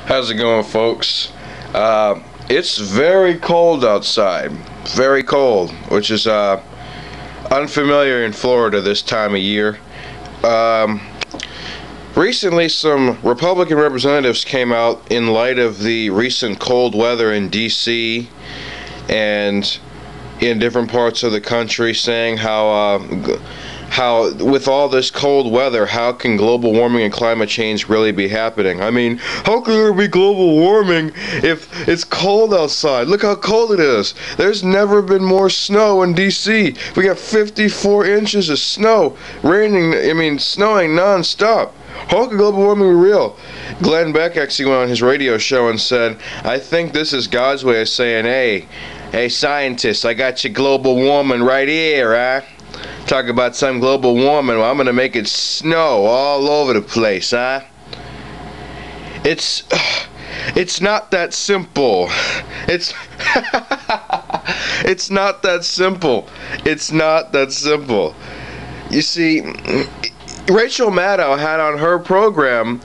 How's it going, folks? It's very cold outside. Very cold, which is unfamiliar in Florida this time of year. Recently, some Republican representatives came out in light of the recent cold weather in D.C. and in different parts of the country, saying how with all this cold weather, how can global warming and climate change really be happening? I mean, how can there be global warming if it's cold outside? Look how cold it is. There's never been more snow in D.C. We got 54 inches of snow, snowing non-stop. How can global warming be real? Glenn Beck actually went on his radio show and said, I think this is God's way of saying, hey scientists, I got your global warming right here, huh? Talk about some global warming, well, I'm gonna make it snow all over the place, huh? It's not that simple. It's not that simple. It's not that simple. You see, Rachel Maddow had on her program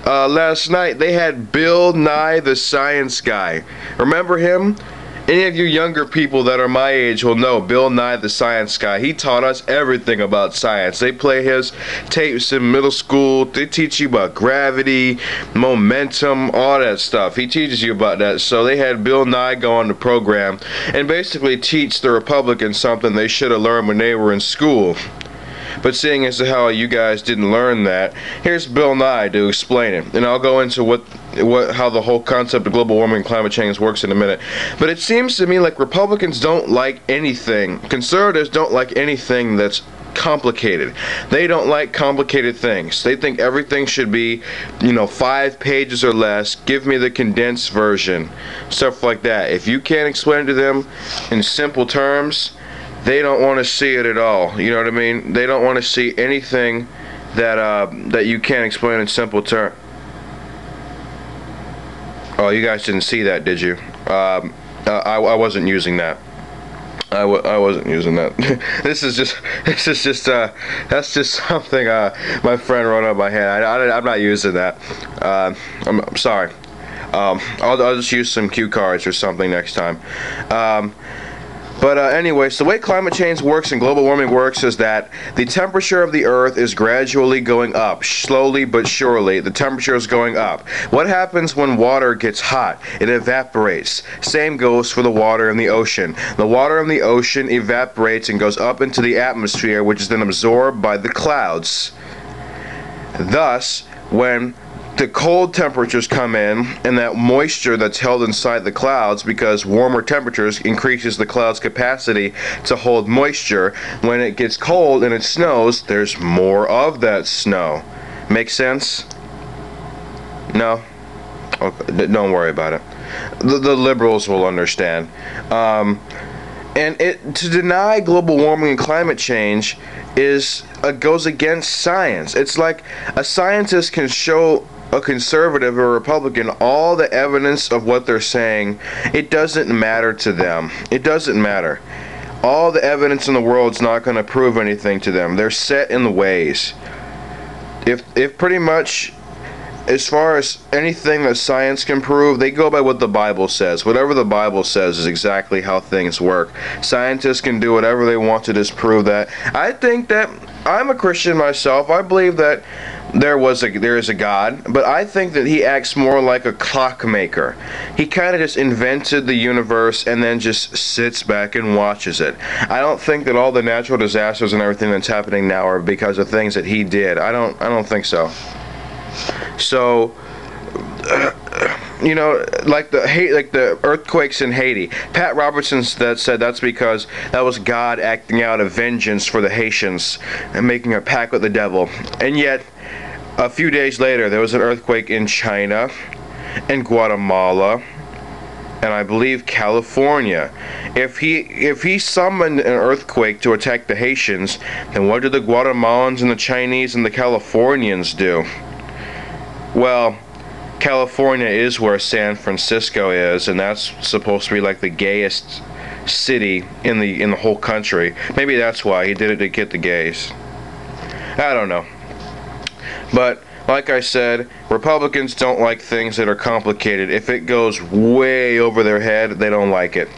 last night, they had Bill Nye the Science Guy. Remember him? Any of you younger people that are my age will know Bill Nye the Science Guy. He taught us everything about science. They play his tapes in middle school. They teach you about gravity, momentum, all that stuff. He teaches you about that. So they had Bill Nye go on the program and basically teach the Republicans something they should have learned when they were in school. But seeing as to how you guys didn't learn that, here's Bill Nye to explain it. And I'll go into how the whole concept of global warming and climate change works in a minute. But it seems to me like Republicans don't like anything. Conservatives don't like anything that's complicated. They don't like complicated things. They think everything should be, 5 pages or less. Give me the condensed version. Stuff like that. If you can't explain it to them in simple terms, they don't want to see it at all. You know what I mean? They don't want to see anything that you can't explain in simple terms. Oh, you guys didn't see that, did you? I wasn't using that. I wasn't using that. That's just something my friend wrote on my head. I'm not using that. I'm sorry. I'll just use some cue cards or something next time. But anyways, the way climate change works and global warming works is that the temperature of the Earth is gradually going up. Slowly but surely, the temperature is going up. What happens when water gets hot? It evaporates. Same goes for the water in the ocean. The water in the ocean evaporates and goes up into the atmosphere, which is then absorbed by the clouds. Thus, when the cold temperatures come in, and that moisture that's held inside the clouds, because warmer temperatures increases the cloud's capacity to hold moisture. When it gets cold and it snows, there's more of that snow. Make sense? No? Okay, don't worry about it. The liberals will understand. To deny global warming and climate change goes against science. It's like a scientist can show a conservative or Republican all the evidence of what they're saying. It doesn't matter to them. It doesn't matter. All the evidence in the world is not going to prove anything to them. They're set in the ways. If pretty much, as far as anything that science can prove, they go by what the Bible says. Whatever the Bible says is exactly how things work. Scientists can do whatever they want to disprove that. I think that I'm a Christian myself. I believe that there is a God, but I think that he acts more like a clockmaker. He kind of just invented the universe and then just sits back and watches it. I don't think that all the natural disasters and everything that's happening now are because of things that he did. I don't think so. So, like the earthquakes in Haiti. Pat Robertson said that's because that was God acting out a vengeance for the Haitians and making a pact with the devil. And yet, a few days later, there was an earthquake in China, and Guatemala, and I believe California. If he summoned an earthquake to attack the Haitians, then what did the Guatemalans and the Chinese and the Californians do? Well, California is where San Francisco is, and that's supposed to be like the gayest city in the whole country. Maybe that's why he did it, to get the gays. I don't know. But Like I said, Republicans don't like things that are complicated. If it goes way over their head, they don't like it.